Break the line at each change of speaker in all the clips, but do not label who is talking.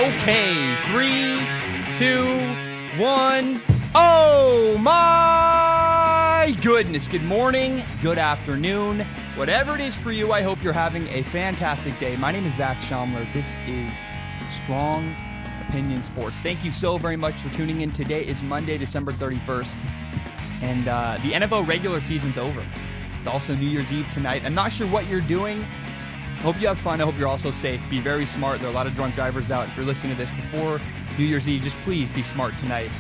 Okay, 3, 2, 1. Oh my goodness. Good morning, good afternoon. Whatever it is for you, I hope you're having a fantastic day. My name is Zach Schaumler. This is Strong Opinion Sports. Thank you so very much for tuning in. Today is Monday, December 31st, and the NFL regular season's over. It's also New Year's Eve tonight. I'm not sure what you're doing. Hope you have fun. I hope you're also safe. Be very smart. There are a lot of drunk drivers out. If you're listening to this before New Year's Eve, just please be smart tonight.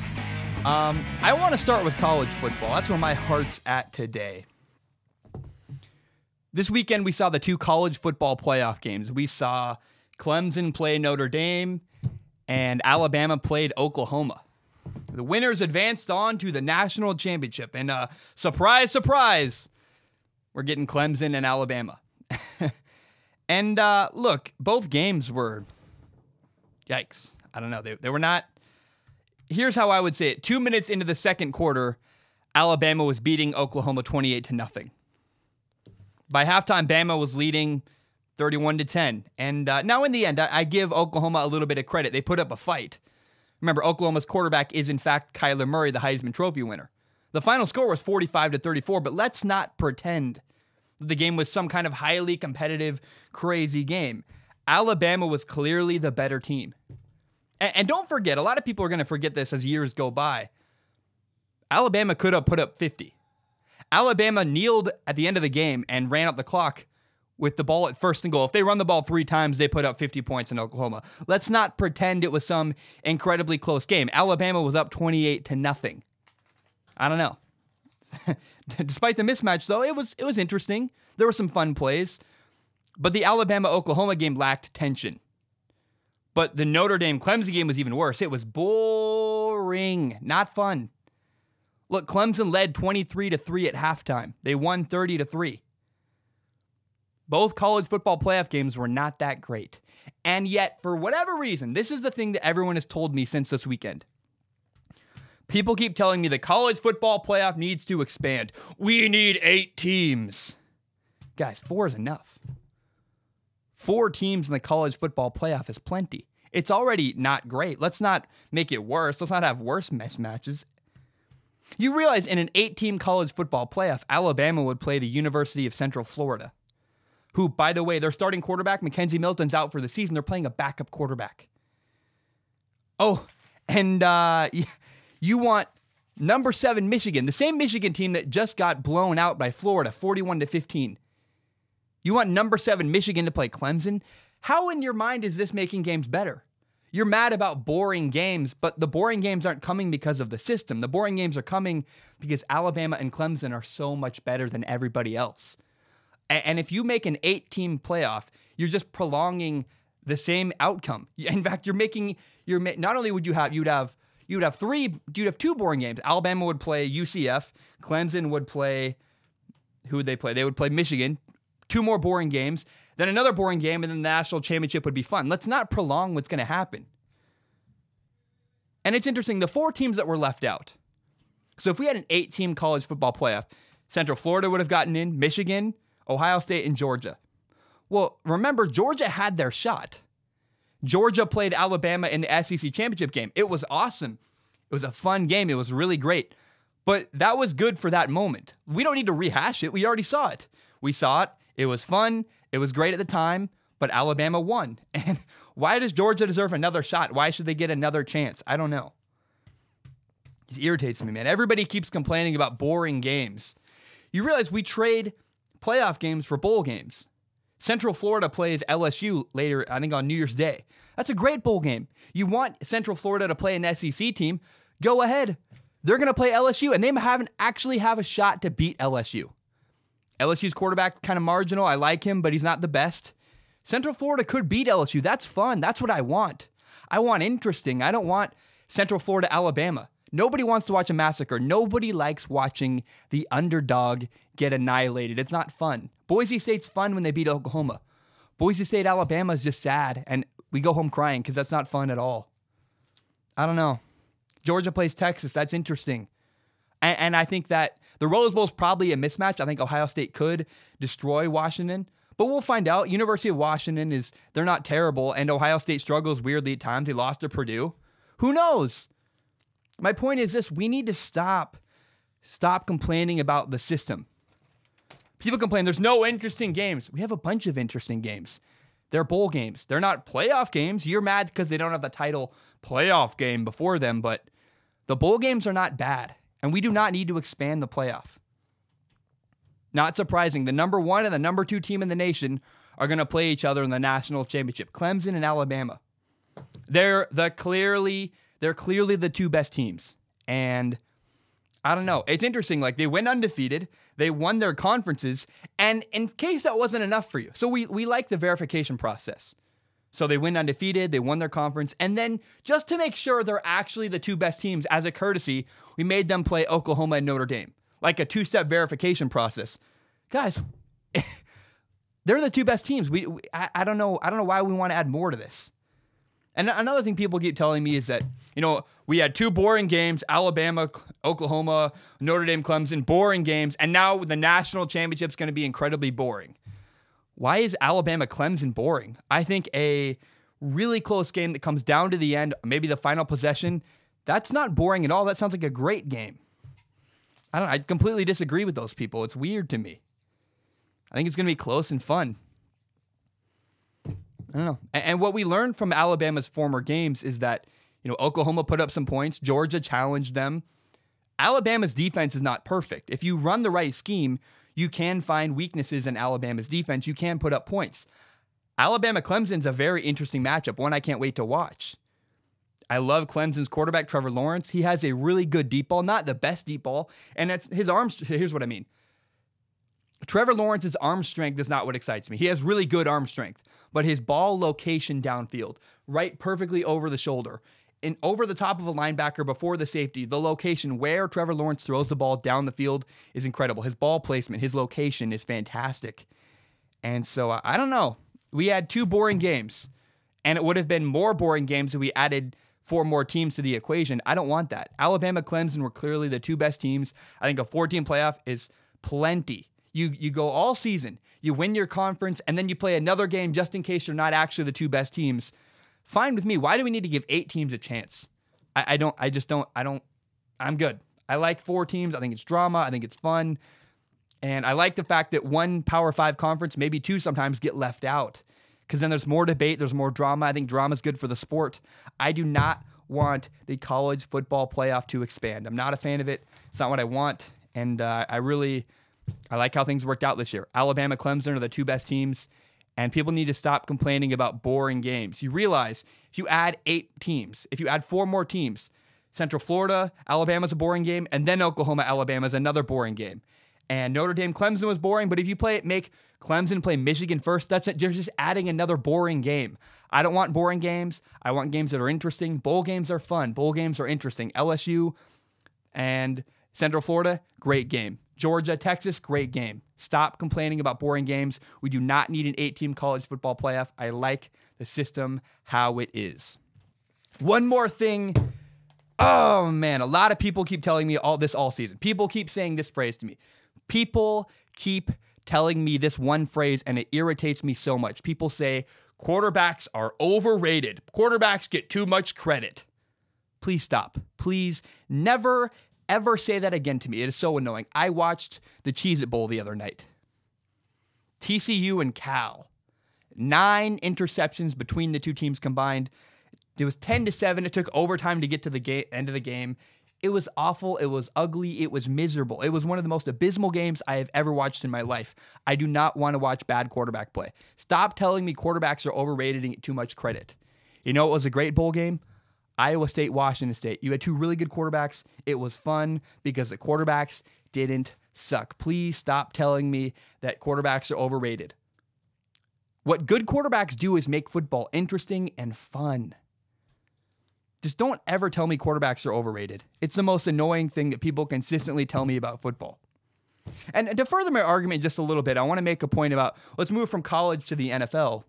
I want to start with college football. That's where my heart's at today. This weekend, we saw the two college football playoff games. We saw Clemson play Notre Dame, and Alabama played Oklahoma. The winners advanced on to the national championship. And surprise, surprise, we're getting Clemson and Alabama. And look, both games were, yikes. I don't know. They were not. Here's how I would say it. 2 minutes into the second quarter, Alabama was beating Oklahoma 28-0. By halftime, Bama was leading 31-10. And now in the end, I give Oklahoma a little bit of credit. They put up a fight. Remember, Oklahoma's quarterback is in fact Kyler Murray, the Heisman Trophy winner. The final score was 45-34, but let's not pretend the game was some kind of highly competitive, crazy game. Alabama was clearly the better team. And don't forget, a lot of people are going to forget this as years go by. Alabama could have put up 50. Alabama kneeled at the end of the game and ran up the clock with the ball at first and goal. If they run the ball 3 times, they put up 50 points in Oklahoma. Let's not pretend it was some incredibly close game. Alabama was up 28-0. I don't know. Despite the mismatch, though, it was interesting. There were some fun plays. But the Alabama-Oklahoma game lacked tension. But the Notre Dame-Clemson game was even worse. It was boring. Not fun. Look, Clemson led 23-3 at halftime. They won 30-3. Both college football playoff games were not that great. And yet, for whatever reason, this is the thing that everyone has told me since this weekend. People keep telling me the college football playoff needs to expand. We need 8 teams. Guys, 4 is enough. 4 teams in the college football playoff is plenty. It's already not great. Let's not make it worse. Let's not have worse mismatches. You realize in an 8-team college football playoff, Alabama would play the University of Central Florida, who, by the way, their starting quarterback, Mackenzie Milton's out for the season. They're playing a backup quarterback. Oh, and you want number 7 Michigan, the same Michigan team that just got blown out by Florida, 41-15. You want number 7 Michigan to play Clemson? How in your mind is this making games better? You're mad about boring games, but the boring games aren't coming because of the system. The boring games are coming because Alabama and Clemson are so much better than everybody else. And if you make an 8-team playoff, you're just prolonging the same outcome. In fact, not only would you'd have 2 boring games. Alabama would play UCF. Clemson would play, who would they play? They would play Michigan. 2 more boring games. Then another boring game, and then the national championship would be fun. Let's not prolong what's going to happen. And it's interesting, the 4 teams that were left out. So if we had an 8-team college football playoff, Central Florida would have gotten in, Michigan, Ohio State, and Georgia. Well, remember, Georgia had their shot. Georgia played Alabama in the SEC championship game. It was awesome. It was a fun game. It was really great. But that was good for that moment. We don't need to rehash it. We already saw it. We saw it. It was fun. It was great at the time, but Alabama won. And why does Georgia deserve another shot? Why should they get another chance? I don't know. It irritates me, man. Everybody keeps complaining about boring games. You realize we trade playoff games for bowl games. Central Florida plays LSU later, I think on New Year's Day. That's a great bowl game. You want Central Florida to play an SEC team? Go ahead. They're going to play LSU, and they haven't actually have a shot to beat LSU. LSU's quarterback kind of marginal. I like him, but he's not the best. Central Florida could beat LSU. That's fun. That's what I want. I want interesting. I don't want Central Florida, Alabama. Nobody wants to watch a massacre. Nobody likes watching the underdog get annihilated. It's not fun. Boise State's fun when they beat Oklahoma. Boise State, Alabama is just sad, and we go home crying because that's not fun at all. I don't know. Georgia plays Texas. That's interesting. And I think that the Rose Bowl is probably a mismatch. I think Ohio State could destroy Washington. But we'll find out. University of Washington they're not terrible, and Ohio State struggles weirdly at times. They lost to Purdue. Who knows? My point is this: we need to stop complaining about the system. People complain there's no interesting games. We have a bunch of interesting games. They're bowl games. They're not playoff games. You're mad because they don't have the title playoff game before them, but the bowl games are not bad, and we do not need to expand the playoff. Not surprising. The number 1 and the number 2 team in the nation are going to play each other in the national championship. Clemson and Alabama. They're clearly the 2 best teams. And I don't know. It's interesting. Like, they went undefeated. They won their conferences. And in case that wasn't enough for you. So we like the verification process. So they win undefeated. They won their conference. And then just to make sure they're actually the 2 best teams, as a courtesy, we made them play Oklahoma and Notre Dame. Like a 2-step verification process. Guys, they're the 2 best teams. I don't know why we want to add more to this. And another thing people keep telling me is that, we had 2 boring games, Alabama, Oklahoma, Notre Dame, Clemson, boring games, and now the national championship's going to be incredibly boring. Why is Alabama, Clemson boring? I think a really close game that comes down to the end, maybe the final possession, that's not boring at all. That sounds like a great game. I completely disagree with those people. It's weird to me. I think it's going to be close and fun. I don't know. And what we learned from Alabama's former games is that, Oklahoma put up some points. Georgia challenged them. Alabama's defense is not perfect. If you run the right scheme, you can find weaknesses in Alabama's defense. You can put up points. Alabama-Clemson's a very interesting matchup, one I can't wait to watch. I love Clemson's quarterback, Trevor Lawrence. He has a really good deep ball, not the best deep ball. And his arms, here's what I mean. Trevor Lawrence's arm strength is not what excites me. He has really good arm strength, but his ball location downfield, right perfectly over the shoulder, and over the top of a linebacker before the safety, the location where Trevor Lawrence throws the ball down the field is incredible. His ball placement, his location is fantastic. And so, I don't know. We had 2 boring games, and it would have been more boring games if we added 4 more teams to the equation. I don't want that. Alabama, Clemson were clearly the 2 best teams. I think a 4-team playoff is plenty. You go all season, you win your conference, and then you play another game just in case you're not actually the 2 best teams. Fine with me. Why do we need to give 8 teams a chance? I'm good. I like 4 teams. I think it's drama. I think it's fun. And I like the fact that 1 Power 5 conference, maybe 2 sometimes, get left out. Because then there's more debate, there's more drama. I think drama is good for the sport. I do not want the college football playoff to expand. I'm not a fan of it. It's not what I want. And I like how things worked out this year. Alabama, Clemson are the 2 best teams. And people need to stop complaining about boring games. You realize if you add 8 teams, if you add 4 more teams, Central Florida, Alabama's a boring game, and then Oklahoma, Alabama's another boring game. And Notre Dame, Clemson was boring, but if you make Clemson play Michigan first, that's it. You're just adding another boring game. I don't want boring games. I want games that are interesting. Bowl games are fun. Bowl games are interesting. LSU and Central Florida, great game. Georgia, Texas, great game. Stop complaining about boring games. We do not need an 8-team college football playoff. I like the system how it is. One more thing. Oh, man. A lot of people keep telling me all season. People keep saying this phrase to me. People keep telling me this one phrase, and it irritates me so much. People say, quarterbacks are overrated. Quarterbacks get too much credit. Please stop. Please never, ever say that again to me. It is so annoying. I watched the Cheez-It Bowl the other night. TCU and Cal. 9 interceptions between the 2 teams combined. It was 10-7. It took overtime to get to the end of the game. It was awful. It was ugly. It was miserable. It was one of the most abysmal games I have ever watched in my life. I do not want to watch bad quarterback play. Stop telling me quarterbacks are overrated and get too much credit. You know what was a great bowl game? Iowa State, Washington State. You had 2 really good quarterbacks. It was fun because the quarterbacks didn't suck. Please stop telling me that quarterbacks are overrated. What good quarterbacks do is make football interesting and fun. Just don't ever tell me quarterbacks are overrated. It's the most annoying thing that people consistently tell me about football. And to further my argument just a little bit, I want to make a point about, let's move from college to the NFL.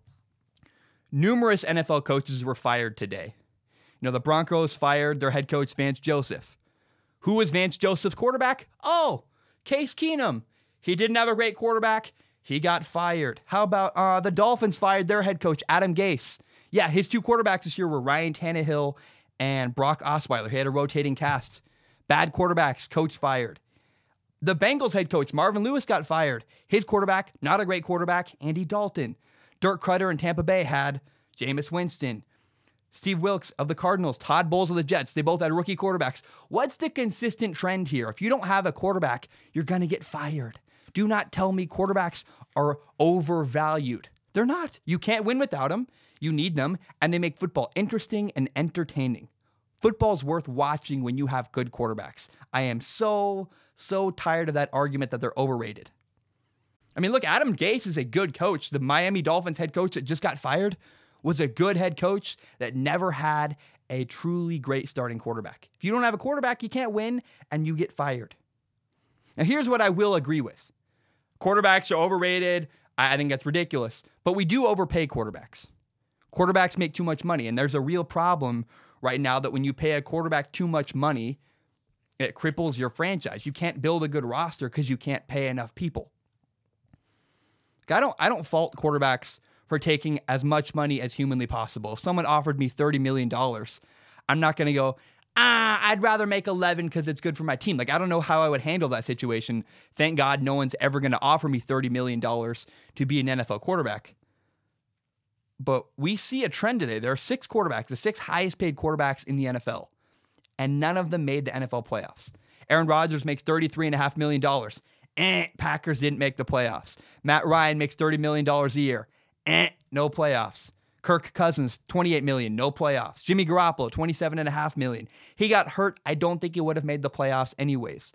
Numerous NFL coaches were fired today. You know, the Broncos fired their head coach, Vance Joseph. Who was Vance Joseph's quarterback? Oh, Case Keenum. He didn't have a great quarterback. He got fired. How about the Dolphins fired their head coach, Adam Gase? Yeah, his 2 quarterbacks this year were Ryan Tannehill and Brock Osweiler. He had a rotating cast. Bad quarterbacks, coach fired. The Bengals head coach, Marvin Lewis, got fired. His quarterback, not a great quarterback, Andy Dalton. Dirk Krutter in Tampa Bay had Jameis Winston. Steve Wilkes of the Cardinals, Todd Bowles of the Jets. They both had rookie quarterbacks. What's the consistent trend here? If you don't have a quarterback, you're going to get fired. Do not tell me quarterbacks are overvalued. They're not. You can't win without them. You need them, and they make football interesting and entertaining. Football's worth watching when you have good quarterbacks. I am so tired of that argument that they're overrated. I mean, look, Adam Gase is a good coach. The Miami Dolphins head coach that just got fired was a good head coach that never had a truly great starting quarterback. If you don't have a quarterback, you can't win, and you get fired. Now, here's what I will agree with. Quarterbacks are overrated. I think that's ridiculous. But we do overpay quarterbacks. Quarterbacks make too much money, and there's a real problem right now that when you pay a quarterback too much money, it cripples your franchise. You can't build a good roster because you can't pay enough people. I don't fault quarterbacks for taking as much money as humanly possible. If someone offered me $30 million, I'm not going to go, I'd rather make 11 because it's good for my team. Like, I don't know how I would handle that situation. Thank God no one's ever going to offer me $30 million to be an NFL quarterback. But we see a trend today. There are 6 quarterbacks, the 6 highest paid quarterbacks in the NFL, and none of them made the NFL playoffs. Aaron Rodgers makes $33.5 million. Packers didn't make the playoffs. Matt Ryan makes $30 million a year. No playoffs. Kirk Cousins, $28 million, no playoffs. Jimmy Garoppolo, $27.5 million. He got hurt. I don't think he would have made the playoffs anyways.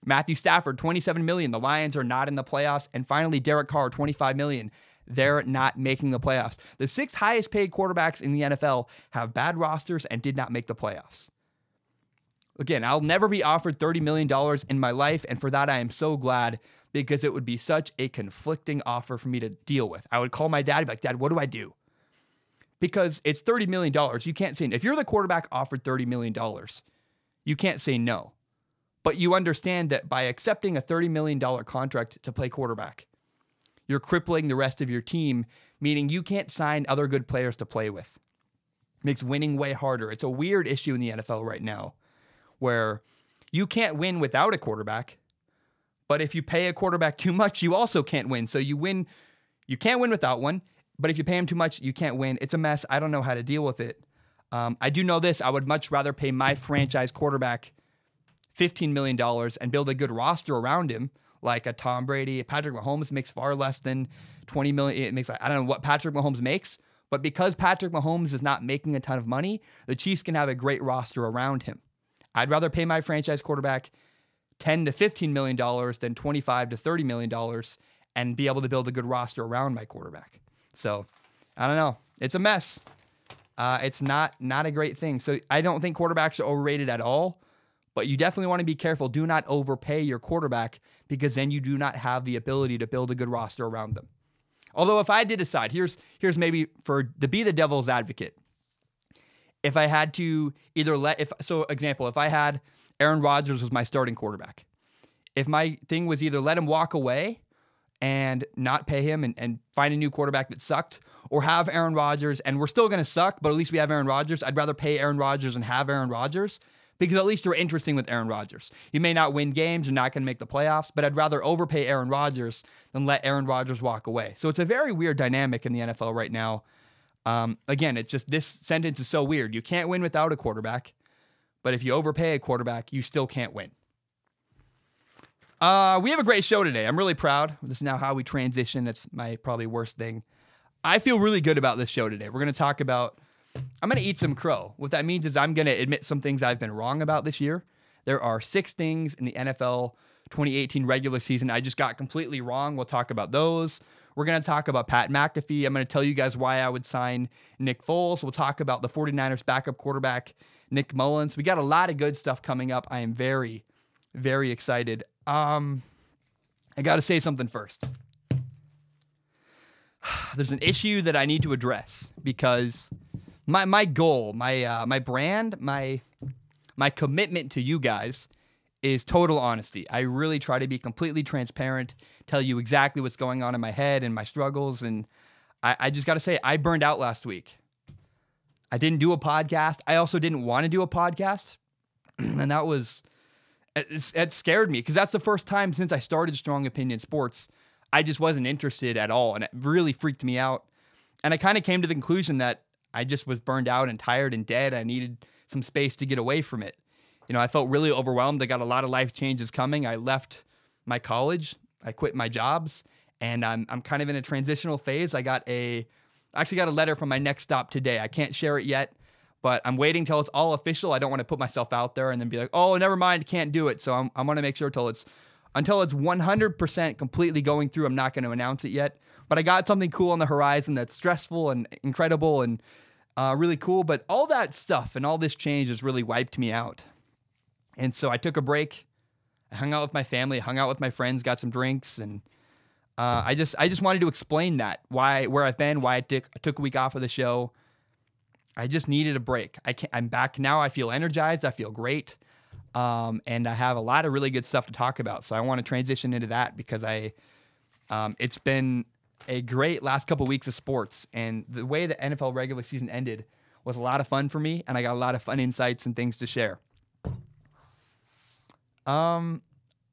Matthew Stafford, $27 million. The Lions are not in the playoffs. And finally, Derek Carr, $25 million. They're not making the playoffs. The 6 highest paid quarterbacks in the NFL have bad rosters and did not make the playoffs. Again, I'll never be offered $30 million in my life, and for that I am so glad, because it would be such a conflicting offer for me to deal with. I would call my dad and be like, Dad, what do I do? Because it's $30 million. You can't say no. If you're the quarterback offered $30 million, you can't say no. But you understand that by accepting a $30 million contract to play quarterback, you're crippling the rest of your team, meaning you can't sign other good players to play with. Makes winning way harder. It's a weird issue in the NFL right now where you can't win without a quarterback, but if you pay a quarterback too much, you also can't win. So you can't win without one, but if you pay him too much, you can't win. It's a mess. I don't know how to deal with it. I do know this. I would much rather pay my franchise quarterback $15 million and build a good roster around him, like a Tom Brady. Patrick Mahomes makes far less than $20 million. It makes, I don't know what Patrick Mahomes makes, but because Patrick Mahomes is not making a ton of money, the Chiefs can have a great roster around him. I'd rather pay my franchise quarterback $10 to $15 million than $25 to $30 million and be able to build a good roster around my quarterback. So, I don't know. It's a mess. It's not a great thing. So, I don't think quarterbacks are overrated at all, but you definitely want to be careful. Do not overpay your quarterback because then you do not have the ability to build a good roster around them. Although, if I did decide, here's maybe to be the devil's advocate. If I had to either if I had Aaron Rodgers was my starting quarterback, if my thing was either let him walk away and not pay him and find a new quarterback that sucked, or have Aaron Rodgers and we're still going to suck, but at least we have Aaron Rodgers, I'd rather pay Aaron Rodgers and have Aaron Rodgers because at least you're interesting with Aaron Rodgers. You may not win games, you're not going to make the playoffs, but I'd rather overpay Aaron Rodgers than let Aaron Rodgers walk away. So it's a very weird dynamic in the NFL right now. Again, it's just this sentence is so weird. You can't win without a quarterback, but if you overpay a quarterback, you still can't win. We have a great show today. I'm really proud. This is now how we transition. It's my probably worst thing. I feel really good about this show today. We're going to talk about, I'm going to eat some crow. What that means is I'm going to admit some things I've been wrong about this year. There are 6 things in the NFL 2018 regular season I just got completely wrong. We'll talk about those. We're going to talk about Pat McAfee. I'm going to tell you guys why I would sign Nick Foles. We'll talk about the 49ers backup quarterback, Nick Mullins. We got a lot of good stuff coming up. I am very, very excited. I got to say something first. There's an issue that I need to address because my goal, my brand, my commitment to you guys is total honesty. I really try to be completely transparent, tell you exactly what's going on in my head and my struggles. And I just got to say, I burned out last week. I didn't do a podcast. I also didn't want to do a podcast. And it scared me because that's the first time since I started Strong Opinion Sports, I just wasn't interested at all. And it really freaked me out. And I kind of came to the conclusion that I just was burned out and tired and dead. I needed some space to get away from it. I felt really overwhelmed. I got a lot of life changes coming. I left my college. I quit my jobs. And I'm kind of in a transitional phase. I actually got a letter from my next stop today. I can't share it yet, but I'm waiting till it's all official. I don't want to put myself out there and then be like, oh, never mind, can't do it. So I'm going to make sure until it's 100% completely going through. I'm not going to announce it yet. But I got something cool on the horizon that's stressful and incredible and really cool. But all that stuff and all this change has really wiped me out. And so I took a break. I hung out with my family, hung out with my friends, got some drinks, and I just wanted to explain that, where I've been, why I took a week off of the show. I just needed a break. I'm back now. I feel energized. I feel great. And I have a lot of really good stuff to talk about. So I want to transition into that because it's been a great last couple weeks of sports. And the way the NFL regular season ended was a lot of fun for me. And I got a lot of fun insights and things to share.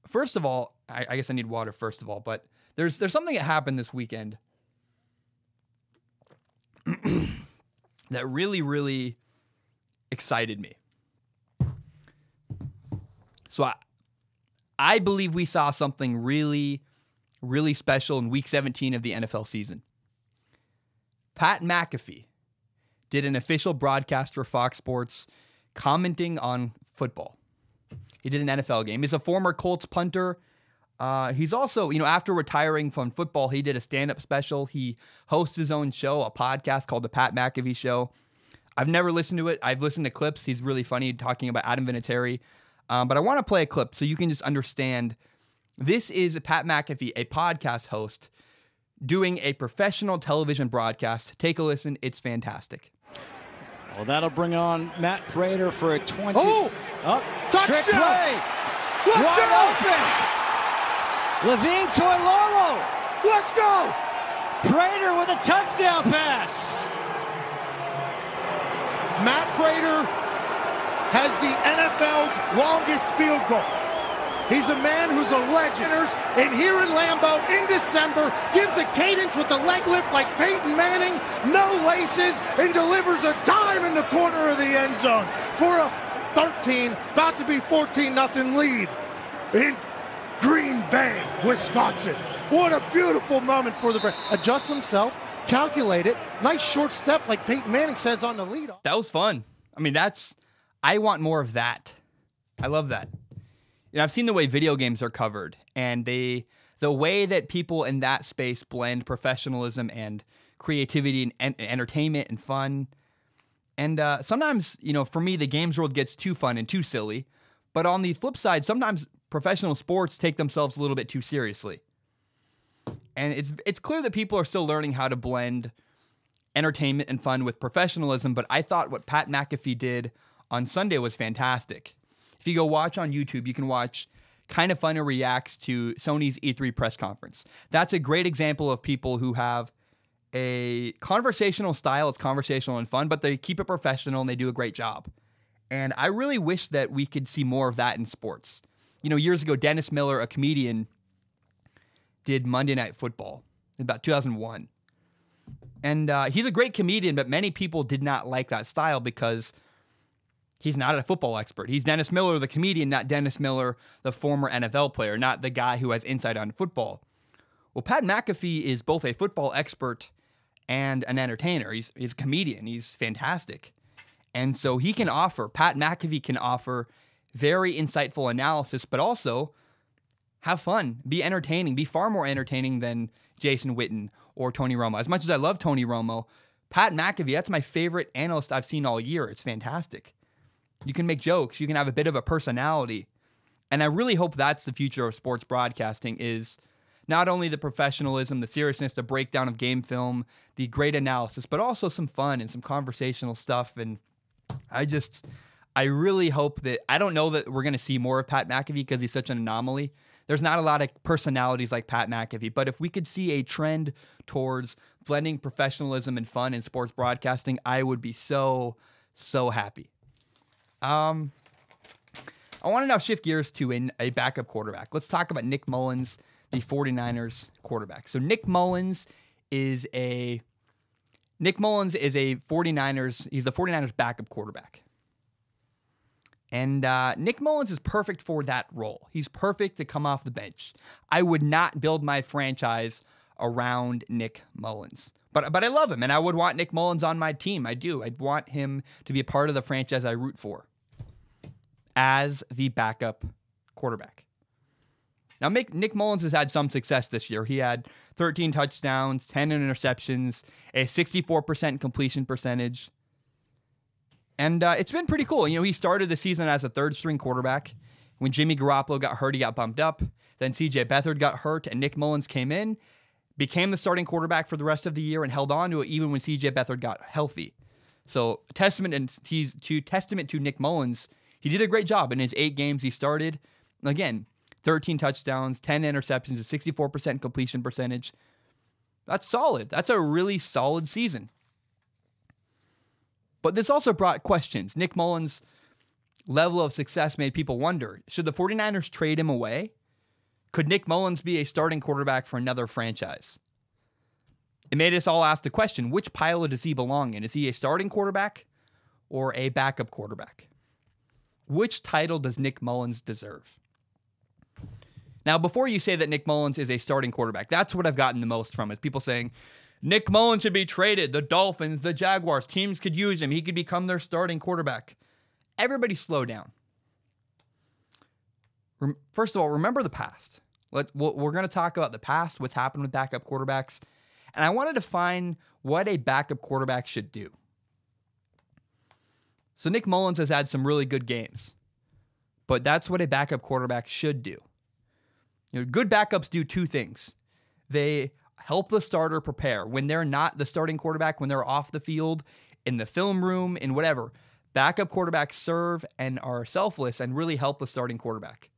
First of all, I guess I need water first of all, but there's something that happened this weekend that really, really excited me. So I believe we saw something really, really special in week 17 of the NFL season. Pat McAfee did an official broadcast for Fox Sports commenting on football. He did an NFL game. He's a former Colts punter. He's also, after retiring from football, he did a stand-up special. He hosts his own show, a podcast called The Pat McAfee Show. I've never listened to it. I've listened to clips. He's really funny talking about Adam Vinatieri. But I want to play a clip so you can just understand. This is Pat McAfee, a podcast host, doing a professional television broadcast. Take a listen. It's fantastic.
Well, that'll bring on Matt Prater for a 20.
Touchdown!
Trick play.
Let's
Wide
go!
open. Levine Toilolo.
Let's go!
Prater with a touchdown pass.
Matt Prater has the NFL's longest field goal. He's a man who's a legend. And here in Lambeau in December, gives a cadence with the leg lift like Peyton Manning, no laces, and delivers a dime in the corner of the end zone for a 13, about to be 14-0 lead in Green Bay, Wisconsin. What a beautiful moment for the Bears. Adjusts himself, calculate it, nice short step like Peyton Manning says on the lead.
That was fun. I mean, I want more of that. I love that. I've seen the way video games are covered, and the way that people in that space blend professionalism and creativity and entertainment and fun. And sometimes, for me, the games world gets too fun and too silly. But on the flip side, sometimes professional sports take themselves a little bit too seriously. And it's clear that people are still learning how to blend entertainment and fun with professionalism. But I thought what Pat McAfee did on Sunday was fantastic. If you go watch on YouTube, you can watch Kinda Funny reacts to Sony's E3 press conference. That's a great example of people who have a conversational style. It's conversational and fun, but they keep it professional and they do a great job. And I really wish that we could see more of that in sports. Years ago, Dennis Miller, a comedian, did Monday Night Football in about 2001. And he's a great comedian, but many people did not like that style because he's not a football expert. He's Dennis Miller, the comedian, not Dennis Miller, the former NFL player, not the guy who has insight on football. Well, Pat McAfee is both a football expert and an entertainer. He's a comedian. He's fantastic. And so Pat McAfee can offer very insightful analysis, but also have fun, be entertaining, be far more entertaining than Jason Witten or Tony Romo. As much as I love Tony Romo, Pat McAfee, that's my favorite analyst I've seen all year. It's fantastic. You can make jokes. You can have a bit of a personality. And I really hope that's the future of sports broadcasting, is not only the professionalism, the seriousness, the breakdown of game film, the great analysis, but also some fun and some conversational stuff. And I really hope that, I don't know that we're going to see more of Pat McAfee because he's such an anomaly. There's not a lot of personalities like Pat McAfee, but if we could see a trend towards blending professionalism and fun in sports broadcasting, I would be so happy. I want to now shift gears to a backup quarterback. Let's talk about Nick Mullens, the 49ers quarterback. So Nick Mullens is a 49ers, he's the 49ers backup quarterback. And Nick Mullens is perfect for that role. He's perfect to come off the bench. I would not build my franchise around Nick Mullens. But I love him, and I would want Nick Mullens on my team. I do. I'd want him to be a part of the franchise I root for as the backup quarterback. Now, Nick Mullens has had some success this year. He had 13 touchdowns, 10 interceptions, a 64% completion percentage. And it's been pretty cool. You know, he started the season as a third-string quarterback. When Jimmy Garoppolo got hurt, he got bumped up. Then C.J. Beathard got hurt, and Nick Mullens came in, became the starting quarterback for the rest of the year, and held on to it even when C.J. Beathard got healthy. So, testament to Nick Mullens, he did a great job in his 8 games he started. Again, 13 touchdowns, 10 interceptions, a 64% completion percentage. That's solid. That's a really solid season. But this also brought questions. Nick Mullens' level of success made people wonder, should the 49ers trade him away? Could Nick Mullens be a starting quarterback for another franchise? It made us all ask the question, which pile does he belong in? Is he a starting quarterback or a backup quarterback? Which title does Nick Mullens deserve? Now, before you say that Nick Mullens is a starting quarterback, that's what I've gotten the most from, is people saying, Nick Mullens should be traded. The Dolphins, the Jaguars, teams could use him. He could become their starting quarterback. Everybody slow down. First of all, remember the past. We're going to talk about the past, what's happened with backup quarterbacks. And I want to define what a backup quarterback should do. So Nick Mullens has had some really good games. But that's what a backup quarterback should do. You know, good backups do 2 things. They help the starter prepare. When they're not the starting quarterback, when they're off the field, in the film room, in whatever, backup quarterbacks serve and are selfless and really help the starting quarterback.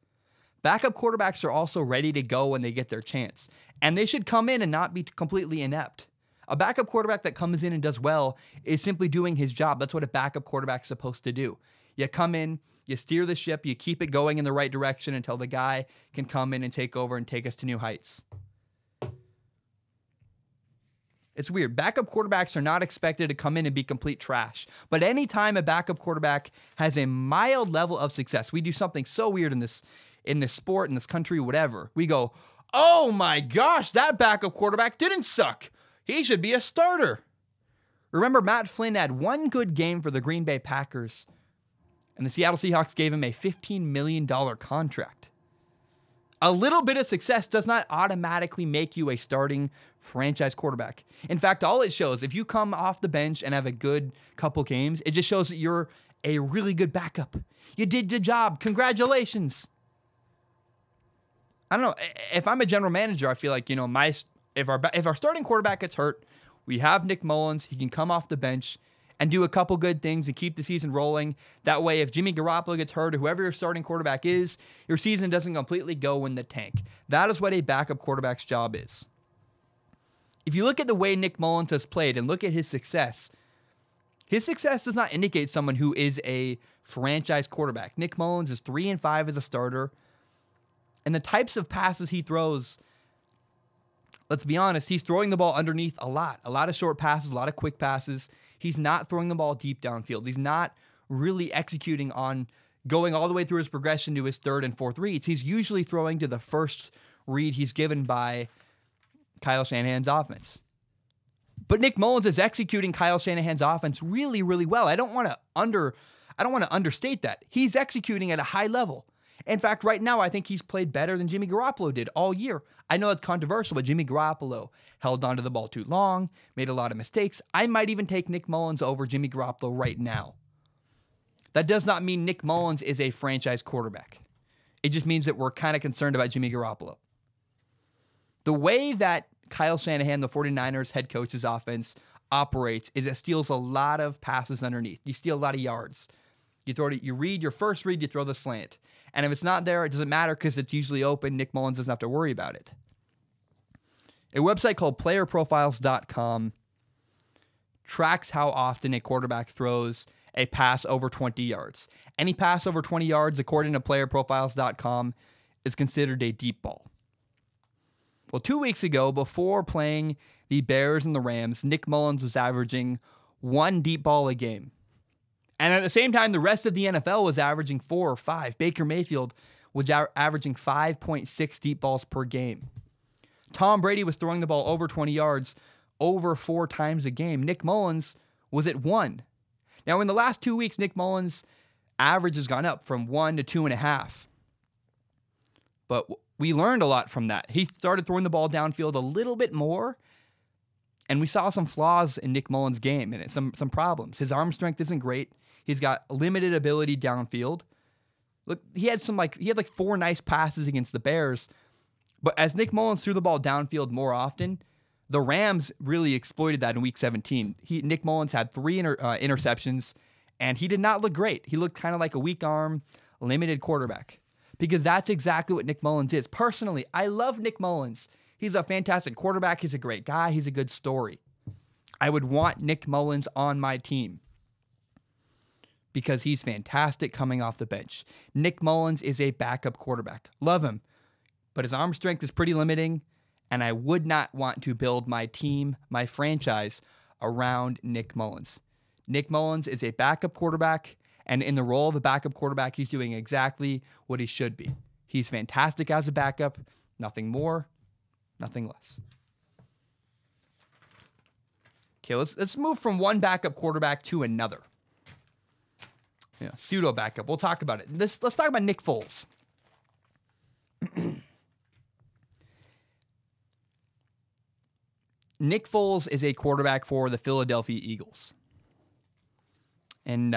Backup quarterbacks are also ready to go when they get their chance. And they should come in and not be completely inept. A backup quarterback that comes in and does well is simply doing his job. That's what a backup quarterback's supposed to do. You come in, you steer the ship, you keep it going in the right direction until the guy can come in and take over and take us to new heights. It's weird. Backup quarterbacks are not expected to come in and be complete trash. But anytime a backup quarterback has a mild level of success, we do something so weird in this sport, in this country, whatever. We go, oh my gosh, that backup quarterback didn't suck. He should be a starter. Remember, Matt Flynn had 1 good game for the Green Bay Packers, and the Seattle Seahawks gave him a $15 million contract. A little bit of success does not automatically make you a starting franchise quarterback. In fact, all it shows, if you come off the bench and have a good couple games, it just shows that you're a really good backup. You did your job. Congratulations. I don't know. If I'm a general manager, I feel like, you know, if our starting quarterback gets hurt, we have Nick Mullens. He can come off the bench and do a couple good things and keep the season rolling. That way, if Jimmy Garoppolo gets hurt or whoever your starting quarterback is, your season doesn't completely go in the tank. That is what a backup quarterback's job is. If you look at the way Nick Mullens has played and look at his success does not indicate someone who is a franchise quarterback. Nick Mullens is 3-5 as a starter. And the types of passes he throws, let's be honest, he's throwing the ball underneath a lot of short passes, a lot of quick passes. He's not throwing the ball deep downfield. He's not really executing on going all the way through his progression to his 3rd and 4th reads. He's usually throwing to the first read he's given by Kyle Shanahan's offense. But Nick Mullens is executing Kyle Shanahan's offense really, really well. I don't want to understate that. He's executing at a high level. In fact, right now, I think he's played better than Jimmy Garoppolo did all year. I know that's controversial, but Jimmy Garoppolo held onto the ball too long, made a lot of mistakes. I might even take Nick Mullens over Jimmy Garoppolo right now. That does not mean Nick Mullens is a franchise quarterback. It just means that we're kind of concerned about Jimmy Garoppolo. The way that Kyle Shanahan, the 49ers head coach's offense, operates is it steals a lot of passes underneath. You steal a lot of yards. You read your first read, you throw the slant. And if it's not there, it doesn't matter because it's usually open. Nick Mullens doesn't have to worry about it. A website called playerprofiles.com tracks how often a quarterback throws a pass over 20 yards. Any pass over 20 yards, according to playerprofiles.com, is considered a deep ball. Well, 2 weeks ago, before playing the Bears and the Rams, Nick Mullens was averaging 1 deep ball a game. And at the same time, the rest of the NFL was averaging 4 or 5. Baker Mayfield was averaging 5.6 deep balls per game. Tom Brady was throwing the ball over 20 yards over 4 times a game. Nick Mullens was at 1. Now, in the last 2 weeks, Nick Mullens' average has gone up from 1 to 2.5. But we learned a lot from that. He started throwing the ball downfield a little bit more, and we saw some flaws in Nick Mullens' game and some problems. His arm strength isn't great. He's got limited ability downfield. Look, he had 4 nice passes against the Bears, but as Nick Mullens threw the ball downfield more often, the Rams really exploited that in Week 17. Nick Mullens had 3 interceptions, and he did not look great. He looked kind of like a weak arm, limited quarterback, because that's exactly what Nick Mullens is. Personally, I love Nick Mullens. He's a fantastic quarterback. He's a great guy. He's a good story. I would want Nick Mullens on my team because he's fantastic coming off the bench. Nick Mullens is a backup quarterback. Love him, but his arm strength is pretty limiting, and I would not want to build my team, my franchise, around Nick Mullens. Nick Mullens is a backup quarterback, and in the role of a backup quarterback, he's doing exactly what he should be. He's fantastic as a backup, nothing more, nothing less. Okay, let's move from one backup quarterback to another. Pseudo backup. We'll talk about it. Let's talk about Nick Foles. Nick Foles is a quarterback for the Philadelphia Eagles. And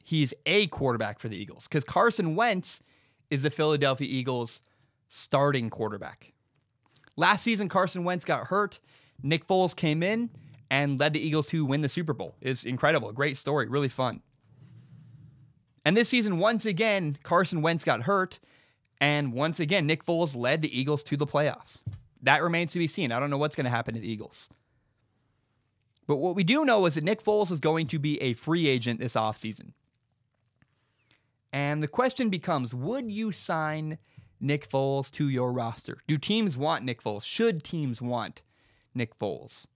he's a quarterback for the Eagles because Carson Wentz is the Philadelphia Eagles starting quarterback. Last season, Carson Wentz got hurt. Nick Foles came in and led the Eagles to win the Super Bowl. It's incredible. Great story. Really fun. And this season, once again, Carson Wentz got hurt. And once again, Nick Foles led the Eagles to the playoffs. That remains to be seen. I don't know what's going to happen to the Eagles. But what we do know is that Nick Foles is going to be a free agent this offseason. And the question becomes, would you sign Nick Foles to your roster? Do teams want Nick Foles? Should teams want Nick Foles?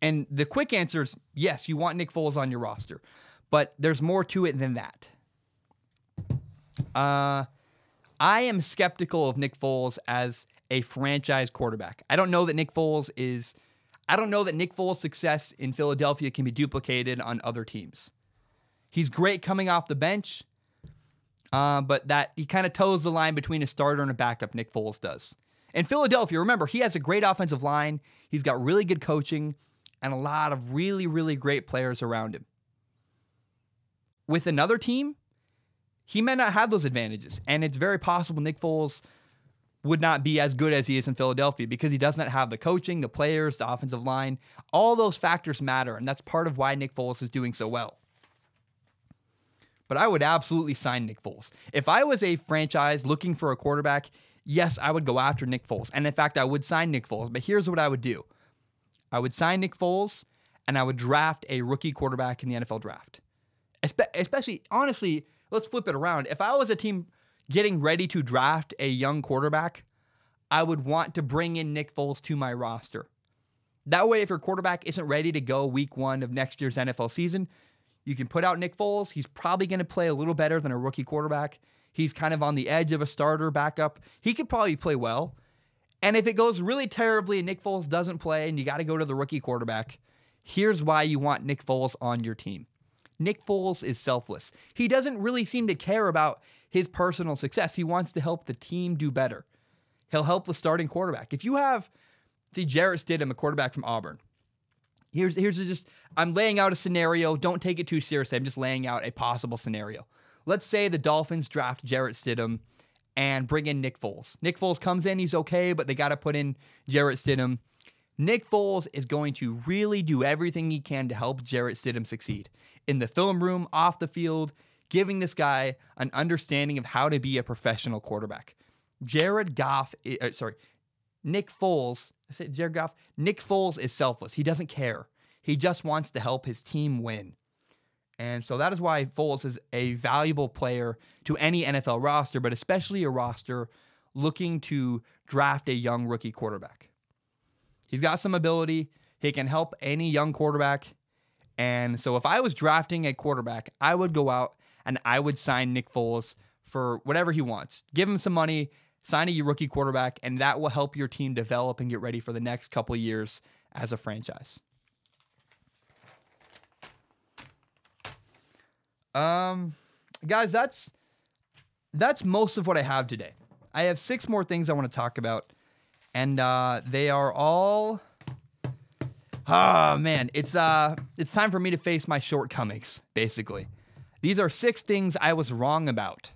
And the quick answer is yes, you want Nick Foles on your roster. But there's more to it than that. I am skeptical of Nick Foles as a franchise quarterback. I don't know that Nick Foles' success in Philadelphia can be duplicated on other teams. He's great coming off the bench, but that he kind of toes the line between a starter and a backup, Nick Foles does. In Philadelphia, remember, he has a great offensive line. He's got really good coaching and a lot of really, really great players around him. With another team, he may not have those advantages, and it's very possible Nick Foles would not be as good as he is in Philadelphia because he does not have the coaching, the players, the offensive line. All those factors matter, and that's part of why Nick Foles is doing so well. But I would absolutely sign Nick Foles. If I was a franchise looking for a quarterback, yes, I would go after Nick Foles. And in fact, I would sign Nick Foles, but here's what I would do. I would sign Nick Foles, and I would draft a rookie quarterback in the NFL draft. Especially, honestly, let's flip it around. If I was a team getting ready to draft a young quarterback, I would want to bring in Nick Foles to my roster. That way, if your quarterback isn't ready to go week 1 of next year's NFL season, you can put out Nick Foles. He's probably going to play a little better than a rookie quarterback. He's kind of on the edge of a starter backup. He could probably play well. And if it goes really terribly and Nick Foles doesn't play and you got to go to the rookie quarterback, here's why you want Nick Foles on your team. Nick Foles is selfless. He doesn't really seem to care about his personal success. He wants to help the team do better. He'll help the starting quarterback. If you have Jarrett Stidham, a quarterback from Auburn, I'm laying out a scenario. Don't take it too seriously. I'm just laying out a possible scenario. Let's say the Dolphins draft Jarrett Stidham and bring in Nick Foles. Nick Foles comes in, he's okay, but they got to put in Jarrett Stidham. Nick Foles is going to really do everything he can to help Jarrett Stidham succeed. In the film room, off the field, giving this guy an understanding of how to be a professional quarterback. Nick Foles, I said Jared Goff, Nick Foles is selfless. He doesn't care. He just wants to help his team win. And so that is why Foles is a valuable player to any NFL roster, but especially a roster looking to draft a young rookie quarterback. He's got some ability. He can help any young quarterback. And so if I was drafting a quarterback, I would go out and I would sign Nick Foles for whatever he wants. Give him some money, sign a rookie quarterback, and that will help your team develop and get ready for the next couple of years as a franchise. Guys, that's most of what I have today. I have 6 more things I want to talk about, and they are all... Oh, man, it's time for me to face my shortcomings, basically. These are 6 things I was wrong about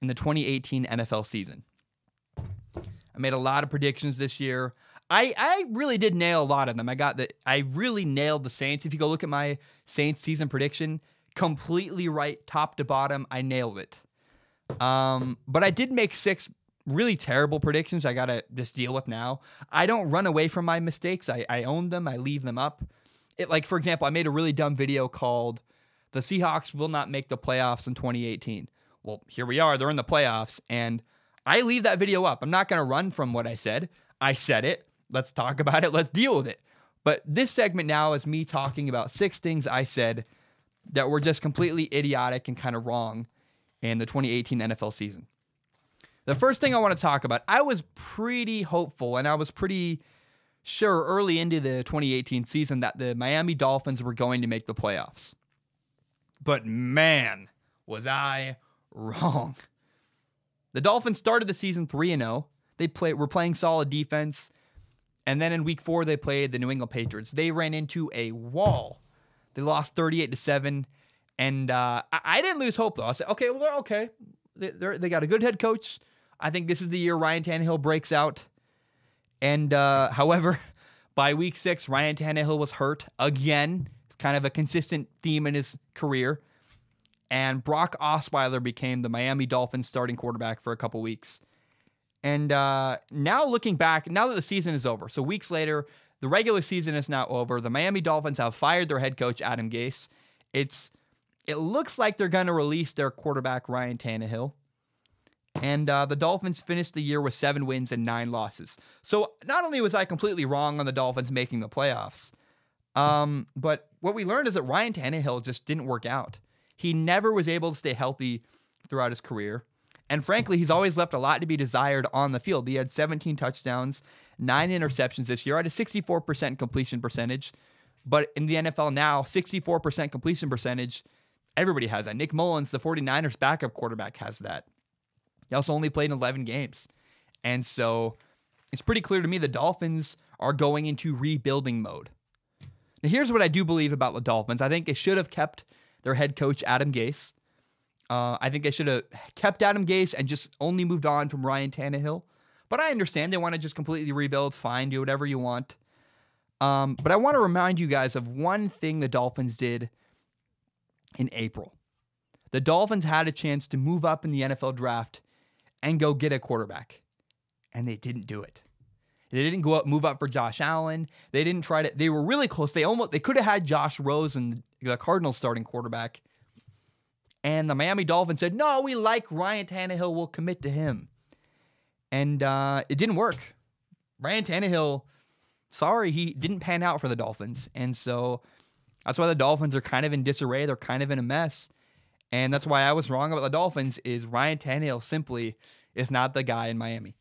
in the 2018 NFL season. I made a lot of predictions this year. I really did nail a lot of them. I really nailed the Saints. If you go look at my Saints season prediction, completely right, top to bottom, I nailed it. But I did make 6 really terrible predictions I got to just deal with now. I don't run away from my mistakes. I own them. I leave them up. Like, for example, I made a really dumb video called "The Seahawks Will Not Make the Playoffs in 2018." Well, here we are. They're in the playoffs, and I leave that video up. I'm not going to run from what I said. I said it. Let's talk about it. Let's deal with it. But this segment now is me talking about 6 things I said that were just completely idiotic and kind of wrong in the 2018 NFL season. The first thing I want to talk about, I was pretty hopeful and I was pretty sure early into the 2018 season that the Miami Dolphins were going to make the playoffs. But man, was I wrong. The Dolphins started the season 3-0. Were playing solid defense. And then in week 4, they played the New England Patriots. They ran into a wall. They lost 38-7. And I didn't lose hope, though. I said, okay, well, they're okay. They got a good head coach. I think this is the year Ryan Tannehill breaks out. And however, by week 6, Ryan Tannehill was hurt again. It's kind of a consistent theme in his career. And Brock Osweiler became the Miami Dolphins starting quarterback for a couple weeks. And now looking back, now that the season is over, so weeks later, the regular season is now over. The Miami Dolphins have fired their head coach, Adam Gase. It looks like they're going to release their quarterback, Ryan Tannehill. And the Dolphins finished the year with 7 wins and 9 losses. So not only was I completely wrong on the Dolphins making the playoffs, but what we learned is that Ryan Tannehill just didn't work out. He never was able to stay healthy throughout his career. And frankly, he's always left a lot to be desired on the field. He had 17 touchdowns, 9 interceptions this year, had a 64% completion percentage. But in the NFL now, 64% completion percentage, everybody has that. Nick Mullins, the 49ers backup quarterback, has that. He also only played in 11 games. And so it's pretty clear to me the Dolphins are going into rebuilding mode. Now, here's what I do believe about the Dolphins. I think they should have kept their head coach, Adam Gase. I think they should have kept Adam Gase and just only moved on from Ryan Tannehill. But I understand they want to just completely rebuild. Fine, do whatever you want. But I want to remind you guys of one thing the Dolphins did in April. The Dolphins had a chance to move up in the NFL draft and go get a quarterback. And they didn't do it. They didn't move up for Josh Allen. They didn't try to. They were really close. They could have had Josh Rosen, the Cardinals starting quarterback. And the Miami Dolphins said, no, we like Ryan Tannehill. We'll commit to him. And it didn't work. Ryan Tannehill, sorry, he didn't pan out for the Dolphins. And so that's why the Dolphins are kind of in disarray. They're kind of in a mess. And that's why I was wrong about the Dolphins is Ryan Tannehill simply is not the guy in Miami.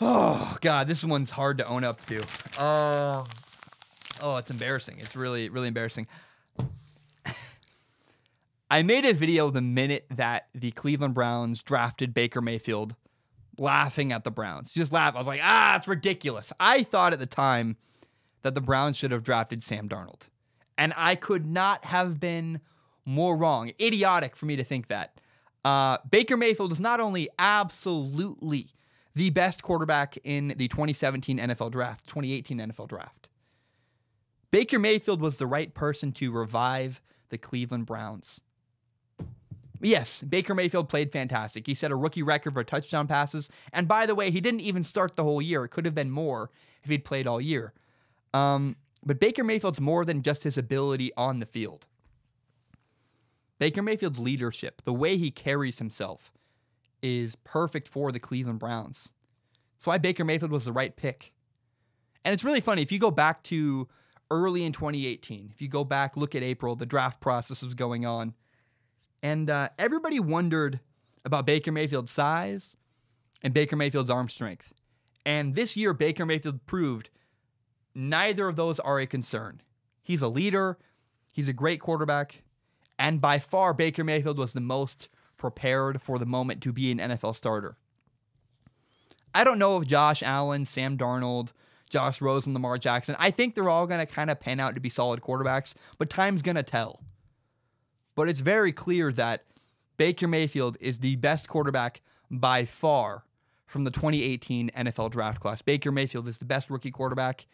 Oh, God, this one's hard to own up to. Oh, it's embarrassing. It's really, really embarrassing. I made a video the minute that the Cleveland Browns drafted Baker Mayfield, laughing at the Browns. Just laugh. I was like, it's ridiculous. I thought at the time that the Browns should have drafted Sam Darnold. And I could not have been more wrong. Idiotic for me to think that. Baker Mayfield is not only absolutely the best quarterback in the 2017 NFL draft, 2018 NFL draft. Baker Mayfield was the right person to revive the Cleveland Browns. Yes, Baker Mayfield played fantastic. He set a rookie record for touchdown passes. And by the way, he didn't even start the whole year. It could have been more if he'd played all year. But Baker Mayfield's more than just his ability on the field. Baker Mayfield's leadership, the way he carries himself, is perfect for the Cleveland Browns. That's why Baker Mayfield was the right pick. And it's really funny, if you go back to early in 2018, if you go back, look at April, the draft process was going on, and everybody wondered about Baker Mayfield's size and Baker Mayfield's arm strength. And this year, Baker Mayfield proved neither of those are a concern. He's a leader, he's a great quarterback, and by far, Baker Mayfield was the most prepared for the moment to be an NFL starter. I don't know if Josh Allen, Sam Darnold, Josh Rosen, Lamar Jackson, I think they're all going to kind of pan out to be solid quarterbacks, but time's going to tell. But it's very clear that Baker Mayfield is the best quarterback by far from the 2018 NFL draft class. Baker Mayfield is the best rookie quarterback,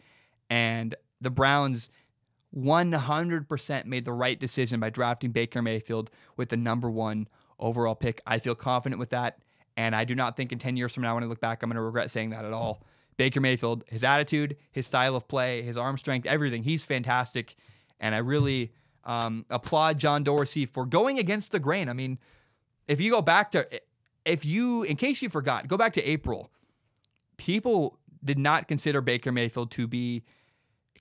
and the Browns 100% made the right decision by drafting Baker Mayfield with the number 1 overall pick. I feel confident with that, and I do not think in 10 years from now when I look back, I'm going to regret saying that at all. Baker Mayfield, his attitude, his style of play, his arm strength, everything, he's fantastic, and I really applaud John Dorsey for going against the grain. I mean, if you go back to, in case you forgot, go back to April, people did not consider Baker Mayfield to be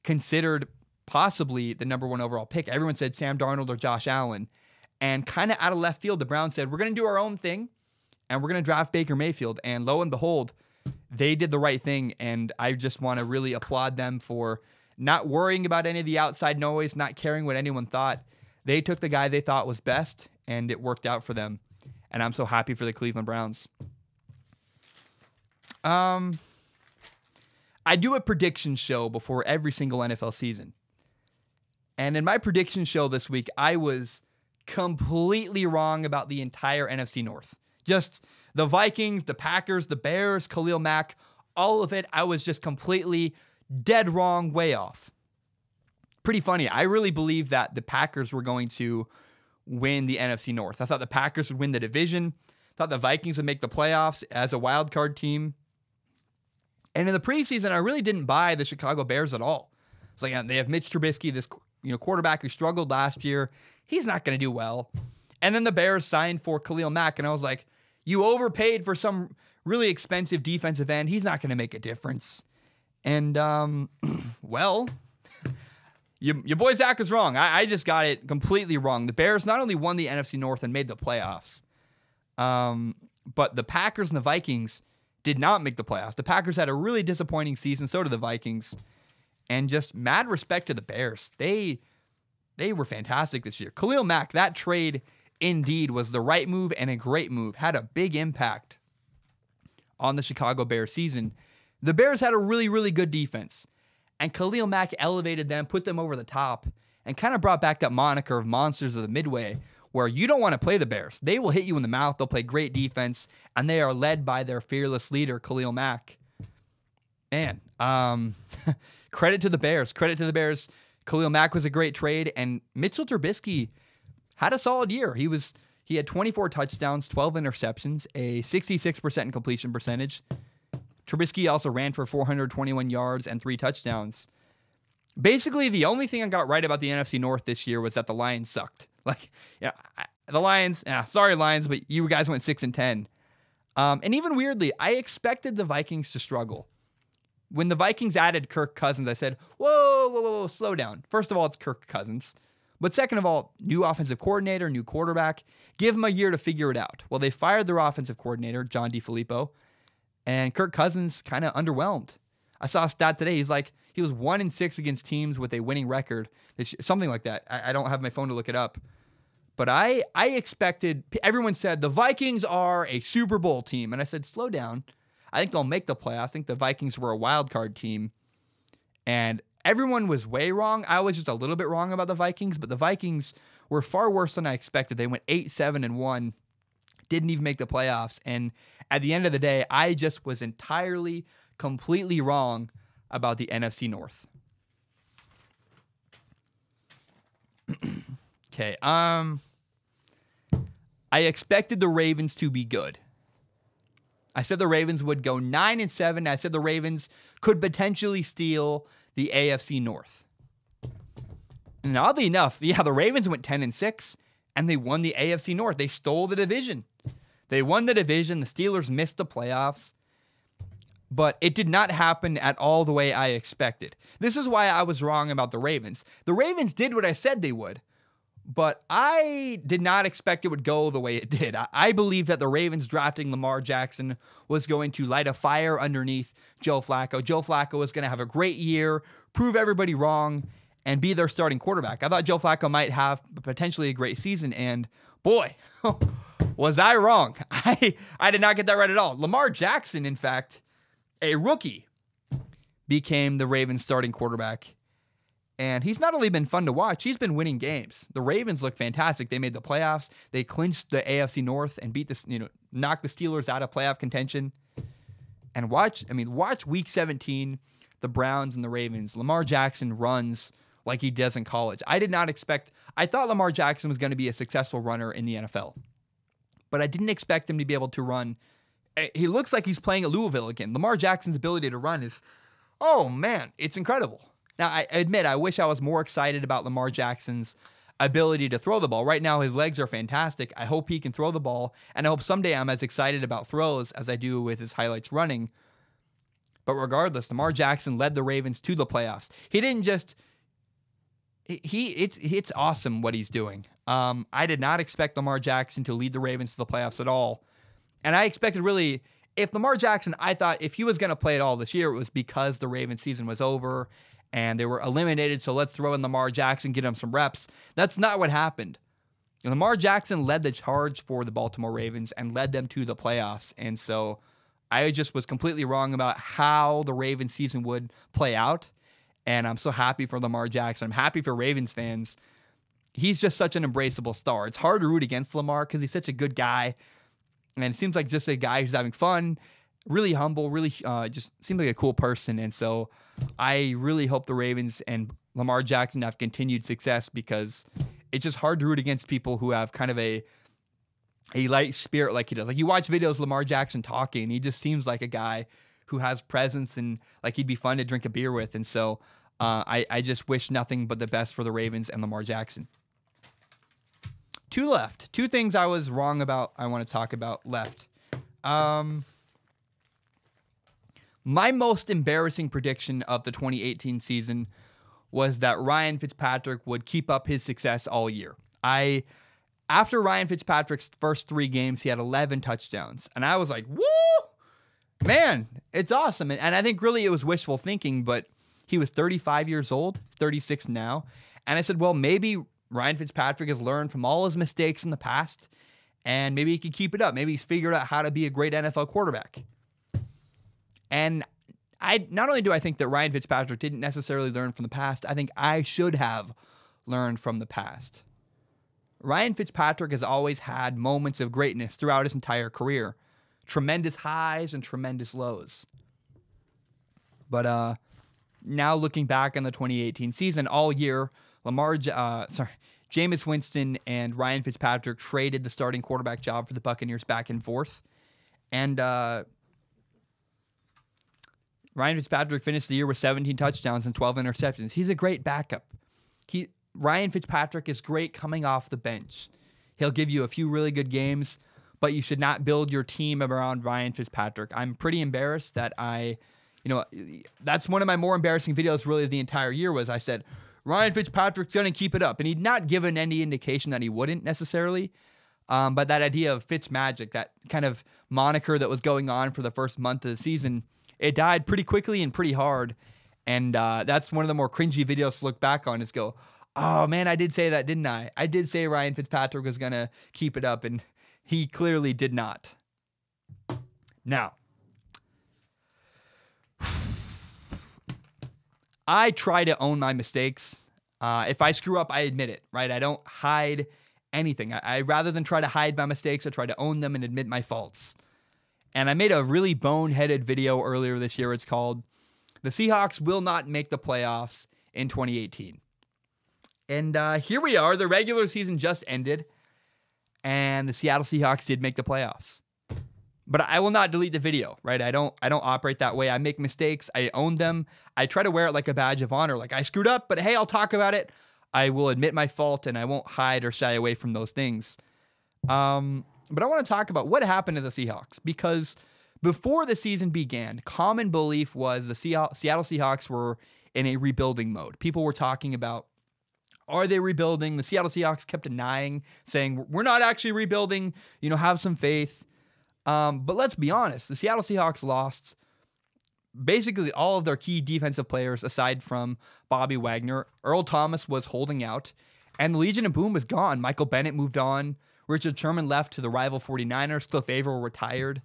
considered possibly the number 1 overall pick. Everyone said Sam Darnold or Josh Allen. And kind of out of left field, the Browns said, we're going to do our own thing, and we're going to draft Baker Mayfield. And lo and behold, they did the right thing, and I just want to really applaud them for not worrying about any of the outside noise, not caring what anyone thought. They took the guy they thought was best, and it worked out for them. And I'm so happy for the Cleveland Browns. I do a prediction show before every single NFL season. And in my prediction show this week, I was completely wrong about the entire NFC North. Just the Vikings, the Packers, the Bears, Khalil Mack, all of it, I was just completely dead wrong, way off. Pretty funny. I really believed that the Packers were going to win the NFC North. I thought the Packers would win the division. Thought the Vikings would make the playoffs as a wild card team. And in the preseason, I really didn't buy the Chicago Bears at all. It's like, they have Mitch Trubisky, this quarterback who struggled last year. He's not going to do well. And then the Bears signed for Khalil Mack, and I was like, you overpaid for some really expensive defensive end. He's not going to make a difference. And, well, your boy Zach is wrong. I just got it completely wrong. The Bears not only won the NFC North and made the playoffs, but the Packers and the Vikings did not make the playoffs. The Packers had a really disappointing season. So did the Vikings. And just mad respect to the Bears. They were fantastic this year. Khalil Mack, that trade indeed was the right move and a great move. Had a big impact on the Chicago Bears season. The Bears had a really, really good defense. And Khalil Mack elevated them, put them over the top, and kind of brought back that moniker of monsters of the Midway, where you don't want to play the Bears. They will hit you in the mouth. They'll play great defense, and they are led by their fearless leader, Khalil Mack. Man, credit to the Bears. Credit to the Bears. Khalil Mack was a great trade, and Mitchell Trubisky had a solid year. He had 24 touchdowns, 12 interceptions, a 66% completion percentage. Trubisky also ran for 421 yards and 3 touchdowns. Basically, the only thing I got right about the NFC North this year was that the Lions sucked. The Lions, sorry Lions, but you guys went 6-10. And even weirdly, I expected the Vikings to struggle. When the Vikings added Kirk Cousins, I said, whoa, slow down. First of all, it's Kirk Cousins. But second of all, new offensive coordinator, new quarterback. Give them a year to figure it out. Well, they fired their offensive coordinator, John DeFilippo, and Kirk Cousins kind of underwhelmed. I saw a stat today. He was 1-6 against teams with a winning record. Something like that. I don't have my phone to look it up. But I expected, everyone said, the Vikings are a Super Bowl team. And I said, slow down. I think they'll make the playoffs. I think the Vikings were a wild card team. And everyone was way wrong. I was just a little bit wrong about the Vikings, but the Vikings were far worse than I expected. They went 8-7-1. didn't even make the playoffs. And at the end of the day, I just was entirely, completely wrong about the NFC North. Okay. I expected the Ravens to be good. I said the Ravens would go 9-7. I said the Ravens could potentially steal the AFC North. And oddly enough, yeah, the Ravens went 10-6 and they won the AFC North. They stole the division. They won the division. The Steelers missed the playoffs. But it did not happen at all the way I expected. This is why I was wrong about the Ravens. The Ravens did what I said they would, but I did not expect it would go the way it did. I believed that the Ravens drafting Lamar Jackson was going to light a fire underneath Joe Flacco. Joe Flacco was going to have a great year, prove everybody wrong, and be their starting quarterback. I thought Joe Flacco might have potentially a great season, and boy, was I wrong. I did not get that right at all. Lamar Jackson, in fact, a rookie, became the Ravens starting quarterback. And he's not only been fun to watch, he's been winning games. The Ravens look fantastic. They made the playoffs. They clinched the AFC North and knocked the Steelers out of playoff contention. And watch week 17, the Browns and the Ravens. Lamar Jackson runs like he does in college. I thought Lamar Jackson was going to be a successful runner in the NFL. But I didn't expect him to be able to run. He looks like he's playing at Louisville again. Lamar Jackson's ability to run is, oh man, it's incredible. Now, I admit, I wish I was more excited about Lamar Jackson's ability to throw the ball. Right now, his legs are fantastic. I hope he can throw the ball, and I hope someday I'm as excited about throws as I do with his highlights running. But regardless, Lamar Jackson led the Ravens to the playoffs. He didn't just... It's awesome what he's doing. I did not expect Lamar Jackson to lead the Ravens to the playoffs at all. And I expected really, if Lamar Jackson, I thought if he was going to play at all this year, it was because the Ravens season was over and they were eliminated. So let's throw in Lamar Jackson, get him some reps. That's not what happened. Lamar Jackson led the charge for the Baltimore Ravens and led them to the playoffs. And so I just was completely wrong about how the Ravens season would play out. And I'm so happy for Lamar Jackson. I'm happy for Ravens fans. He's just such an embraceable star. It's hard to root against Lamar because he's such a good guy. And it seems like just a guy who's having fun, really humble, really just seems like a cool person. And so I really hope the Ravens and Lamar Jackson have continued success because it's just hard to root against people who have kind of a light spirit like he does. Like you watch videos of Lamar Jackson talking, he just seems like a guy who has presence and like he'd be fun to drink a beer with. And so I just wish nothing but the best for the Ravens and Lamar Jackson. Two left. Two things I was wrong about I want to talk about left. My most embarrassing prediction of the 2018 season was that Ryan Fitzpatrick would keep up his success all year. After Ryan Fitzpatrick's first 3 games, he had 11 touchdowns. And I was like, woo! Man, it's awesome. And I think really it was wishful thinking, but he was 35 years old, 36 now. And I said, well, maybe Ryan Fitzpatrick has learned from all his mistakes in the past, and maybe he can keep it up. Maybe he's figured out how to be a great NFL quarterback. And not only do I think that Ryan Fitzpatrick didn't necessarily learn from the past, I think I should have learned from the past. Ryan Fitzpatrick has always had moments of greatness throughout his entire career. Tremendous highs and tremendous lows. But now looking back on the 2018 season, all year, Jameis Winston and Ryan Fitzpatrick traded the starting quarterback job for the Buccaneers back and forth. And Ryan Fitzpatrick finished the year with 17 touchdowns and 12 interceptions. He's a great backup. Ryan Fitzpatrick is great coming off the bench. He'll give you a few really good games, but you should not build your team around Ryan Fitzpatrick. I'm pretty embarrassed that that's one of my more embarrassing videos really of the entire year was I said, Ryan Fitzpatrick's going to keep it up. And he'd not given any indication that he wouldn't necessarily. But that idea of Fitzmagic, that kind of moniker that was going on for the first month of the season, it died pretty quickly and pretty hard. And that's one of the more cringy videos to look back on is go, oh man, I did say that, didn't I? I did say Ryan Fitzpatrick was going to keep it up, and he clearly did not. Now, I try to own my mistakes. If I screw up, I admit it, right? I don't hide anything. I rather than try to hide my mistakes, I try to own them and admit my faults. And I made a really boneheaded video earlier this year. It's called "The Seahawks Will Not Make the Playoffs in 2018." And here we are. The regular season just ended, and the Seattle Seahawks did make the playoffs. But I will not delete the video, right? I don't operate that way. I make mistakes. I own them. I try to wear it like a badge of honor. Like, I screwed up, but hey, I'll talk about it. I will admit my fault, and I won't hide or shy away from those things. But I want to talk about what happened to the Seahawks, because before the season began, common belief was the Seattle Seahawks were in a rebuilding mode. People were talking about, are they rebuilding? The Seattle Seahawks kept denying, saying, we're not actually rebuilding, have some faith. But let's be honest, the Seattle Seahawks lost basically all of their key defensive players aside from Bobby Wagner. Earl Thomas was holding out, and the Legion of Boom was gone. Michael Bennett moved on. Richard Sherman left to the rival 49ers. Cliff Averill retired.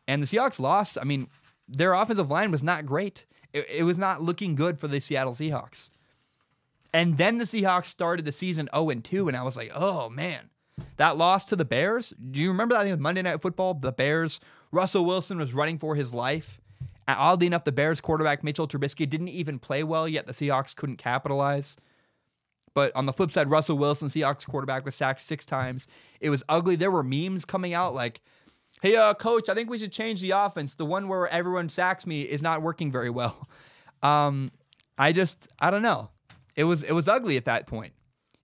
And the Seahawks lost. I mean, their offensive line was not great. It was not looking good for the Seattle Seahawks. And then the Seahawks started the season 0-2, and I was like, oh, man. That loss to the Bears, do you remember that Monday Night Football? The Bears, Russell Wilson was running for his life. And oddly enough, the Bears quarterback, Mitchell Trubisky, didn't even play well, yet the Seahawks couldn't capitalize. But on the flip side, Russell Wilson, Seahawks quarterback, was sacked 6 times. It was ugly. There were memes coming out like, hey, coach, I think we should change the offense. The one where everyone sacks me is not working very well. I don't know. It was ugly at that point.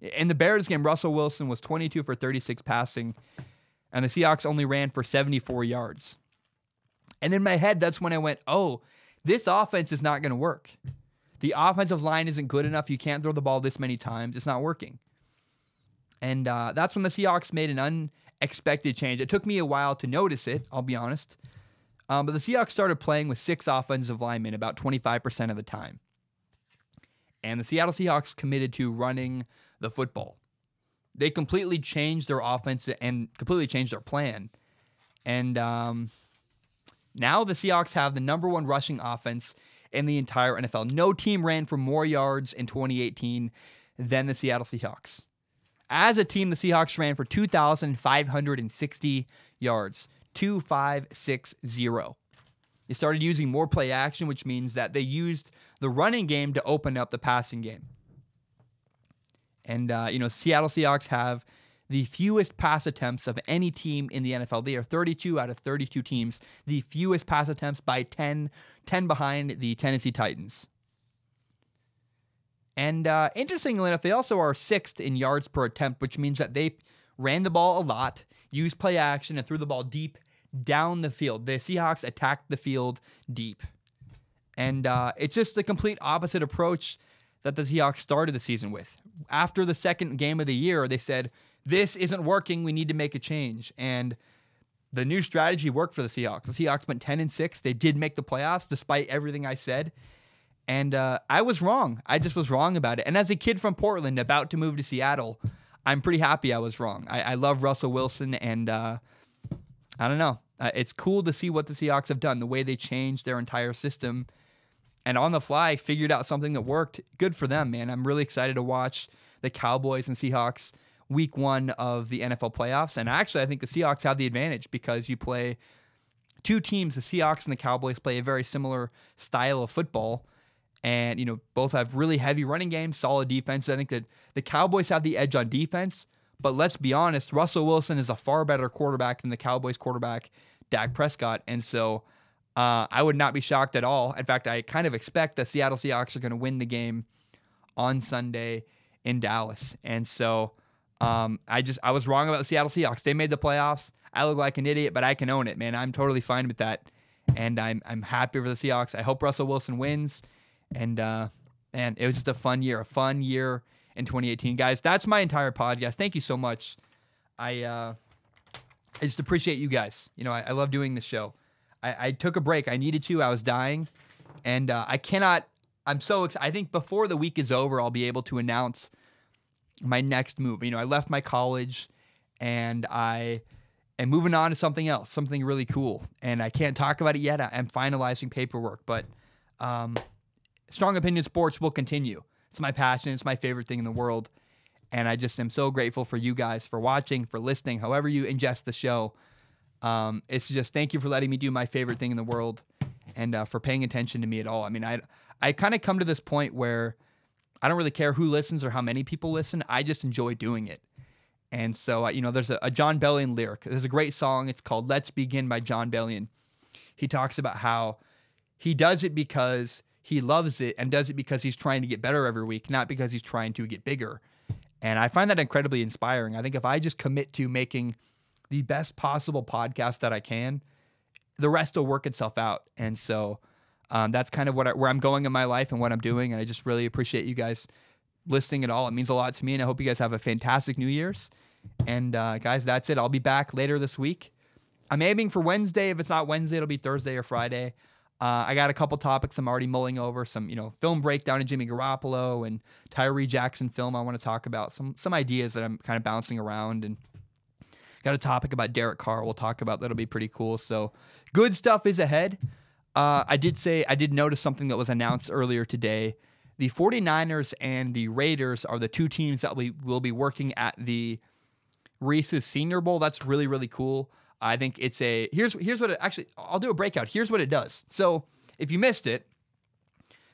In the Bears game, Russell Wilson was 22 for 36 passing, and the Seahawks only ran for 74 yards. And in my head, that's when I went, oh, this offense is not going to work. The offensive line isn't good enough. You can't throw the ball this many times. It's not working. And that's when the Seahawks made an unexpected change. It took me a while to notice it, I'll be honest. But the Seahawks started playing with 6 offensive linemen about 25% of the time. And the Seattle Seahawks committed to running the football. They completely changed their offense and completely changed their plan. And now the Seahawks have the number 1 rushing offense in the entire NFL. No team ran for more yards in 2018 than the Seattle Seahawks. As a team, the Seahawks ran for 2,560 yards. 2,560. They started using more play action, which means that they used the running game to open up the passing game. And, Seattle Seahawks have the fewest pass attempts of any team in the NFL. They are 32 out of 32 teams, the fewest pass attempts by 10 behind the Tennessee Titans. And interestingly enough, they also are 6th in yards per attempt, which means that they ran the ball a lot, used play action, and threw the ball deep down the field. The Seahawks attacked the field deep. And it's just the complete opposite approach that the Seahawks started the season with. After the second game of the year, they said, this isn't working. We need to make a change. And the new strategy worked for the Seahawks. The Seahawks went 10-6. They did make the playoffs despite everything I said. And I was wrong. I just was wrong about it. And as a kid from Portland about to move to Seattle, I'm pretty happy I was wrong. I love Russell Wilson, and I don't know. It's cool to see what the Seahawks have done, the way they changed their entire system. And on the fly, figured out something that worked. Good for them, man. I'm really excited to watch the Cowboys and Seahawks week 1 of the NFL playoffs. And actually, I think the Seahawks have the advantage because you play 2 teams. The Seahawks and the Cowboys play a very similar style of football. And, both have really heavy running games, solid defense. I think that the Cowboys have the edge on defense. But let's be honest, Russell Wilson is a far better quarterback than the Cowboys quarterback, Dak Prescott. And so I would not be shocked at all. In fact, I kind of expect the Seattle Seahawks are going to win the game on Sunday in Dallas. And so I was wrong about the Seattle Seahawks. They made the playoffs. I look like an idiot, but I can own it, man. I'm totally fine with that. And I'm happy for the Seahawks. I hope Russell Wilson wins. And man, it was just a fun year in 2018. Guys, that's my entire podcast. Thank you so much. I just appreciate you guys. I love doing this show. I took a break. I needed to. I was dying. And I'm so excited. I think before the week is over, I'll be able to announce my next move. I left my college and I am moving on to something else, something really cool. And I can't talk about it yet. I'm finalizing paperwork, but Strong Opinion Sports will continue. It's my passion. It's my favorite thing in the world. And I just am so grateful for you guys for watching, for listening, however you ingest the show. It's just thank you for letting me do my favorite thing in the world and for paying attention to me at all. I mean, I kind of come to this point where I don't really care who listens or how many people listen. I just enjoy doing it. And so, there's a Jon Bellion lyric. There's a great song. It's called Let's Begin by Jon Bellion. He talks about how he does it because he loves it and does it because he's trying to get better every week, not because he's trying to get bigger. And I find that incredibly inspiring. I think if I just commit to making the best possible podcast that I can, the rest will work itself out. And so that's kind of where I'm going in my life and what I'm doing. And I just really appreciate you guys listening at all. It means a lot to me. And I hope you guys have a fantastic New Year's. And guys, that's it. I'll be back later this week. I'm aiming for Wednesday. If it's not Wednesday, it'll be Thursday or Friday. I got a couple topics I'm already mulling over. Some, film breakdown of Jimmy Garoppolo and Tyree Jackson film I want to talk about. Some ideas that I'm kind of bouncing around, and got a topic about Derek Carr we'll talk about that'll be pretty cool. So good stuff is ahead. I did notice something that was announced earlier today. The 49ers and the Raiders are the two teams that will be working at the Reese's Senior Bowl. That's really, really cool. I think it's here's what it actually, I'll do a breakout. Here's what it does. So if you missed it,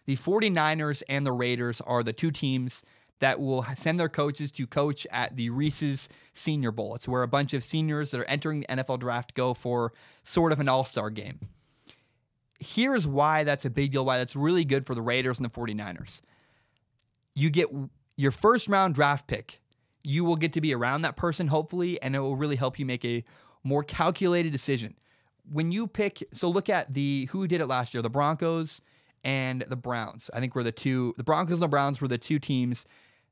the 49ers and the Raiders are the two teams that will send their coaches to coach at the Reese's Senior Bowl. It's where a bunch of seniors that are entering the NFL draft go for sort of an all-star game. Here's why that's a big deal, why that's really good for the Raiders and the 49ers. You get your first round draft pick. You will get to be around that person, hopefully, and it will really help you make a more calculated decision. When you pick, so look at who did it last year, the Broncos and the Browns. I think the Broncos and the Browns were the two teams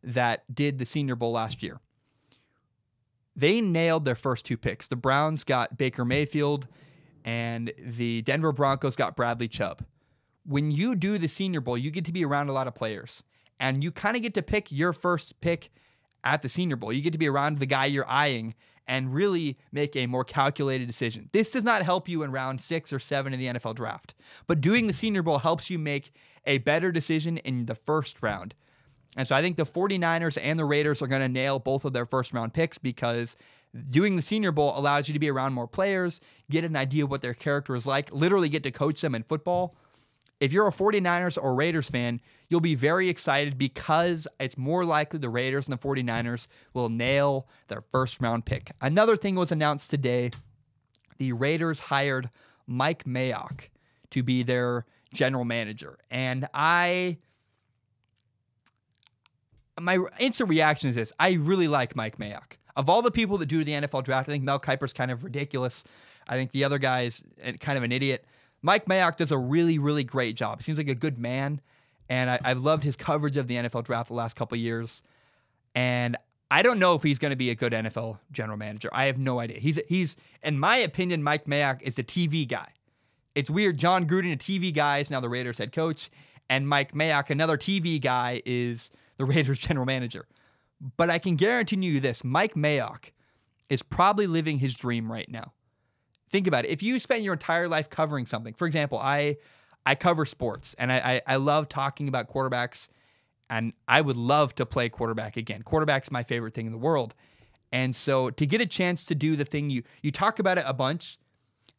that did the Senior Bowl last year. They nailed their first two picks. The Browns got Baker Mayfield and the Denver Broncos got Bradley Chubb. When you do the Senior Bowl, you get to be around a lot of players, and you kind of get to pick your first pick at the Senior Bowl. You get to be around the guy you're eyeing and really make a more calculated decision. This does not help you in round 6 or 7 in the NFL draft, but doing the Senior Bowl helps you make a better decision in the first round. And so I think the 49ers and the Raiders are going to nail both of their first round picks because doing the Senior Bowl allows you to be around more players, get an idea of what their character is like, literally get to coach them in football. If you're a 49ers or Raiders fan, you'll be very excited because it's more likely the Raiders and the 49ers will nail their first round pick. Another thing was announced today. The Raiders hired Mike Mayock to be their general manager. And my instant reaction is this. I really like Mike Mayock. Of all the people that do the NFL draft, I think Mel Kiper's kind of ridiculous. I think the other guy's kind of an idiot. Mike Mayock does a really, really great job. He seems like a good man, and I've loved his coverage of the NFL draft the last couple of years. And I don't know if he's going to be a good NFL general manager. I have no idea. He's in my opinion, Mike Mayock is a TV guy. It's weird. John Gruden, a TV guy, is now the Raiders head coach, and Mike Mayock, another TV guy, is the Raiders general manager. But I can guarantee you this: Mike Mayock is probably living his dream right now. Think about it. If you spend your entire life covering something, for example, I cover sports, and I love talking about quarterbacks, and I would love to play quarterback again. Quarterback's my favorite thing in the world. And so to get a chance to do the thing, you talk about it a bunch,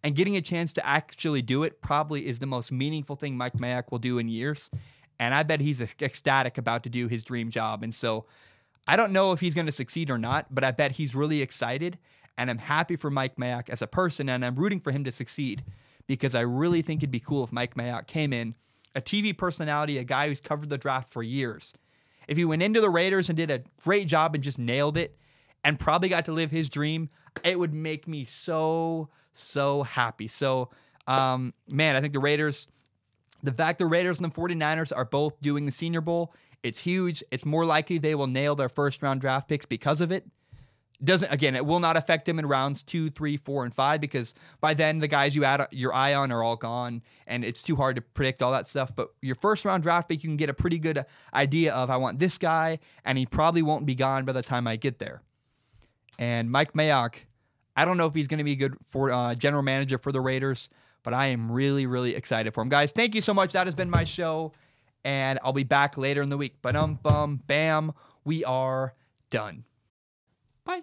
and getting a chance to actually do it probably is the most meaningful thing Mike Mayock will do in years. And I bet he's ecstatic about to do his dream job. And so I don't know if he's going to succeed or not, but I bet he's really excited. And I'm happy for Mike Mayock as a person, and I'm rooting for him to succeed because I really think it'd be cool if Mike Mayock came in, a TV personality, a guy who's covered the draft for years. If he went into the Raiders and did a great job and just nailed it and probably got to live his dream, it would make me so, so happy. So, man, I think the fact the Raiders and the 49ers are both doing the Senior Bowl, it's huge. It's more likely they will nail their first round draft picks because of it. It will not affect him in rounds 2, 3, 4, and 5 because by then the guys you had your eye on are all gone and it's too hard to predict all that stuff. But your first round draft pick, you can get a pretty good idea of I want this guy, and he probably won't be gone by the time I get there. And Mike Mayock, I don't know if he's going to be good for general manager for the Raiders, but I am really, really excited for him. Guys, thank you so much. That has been my show, and I'll be back later in the week. Bam, we are done. Bye.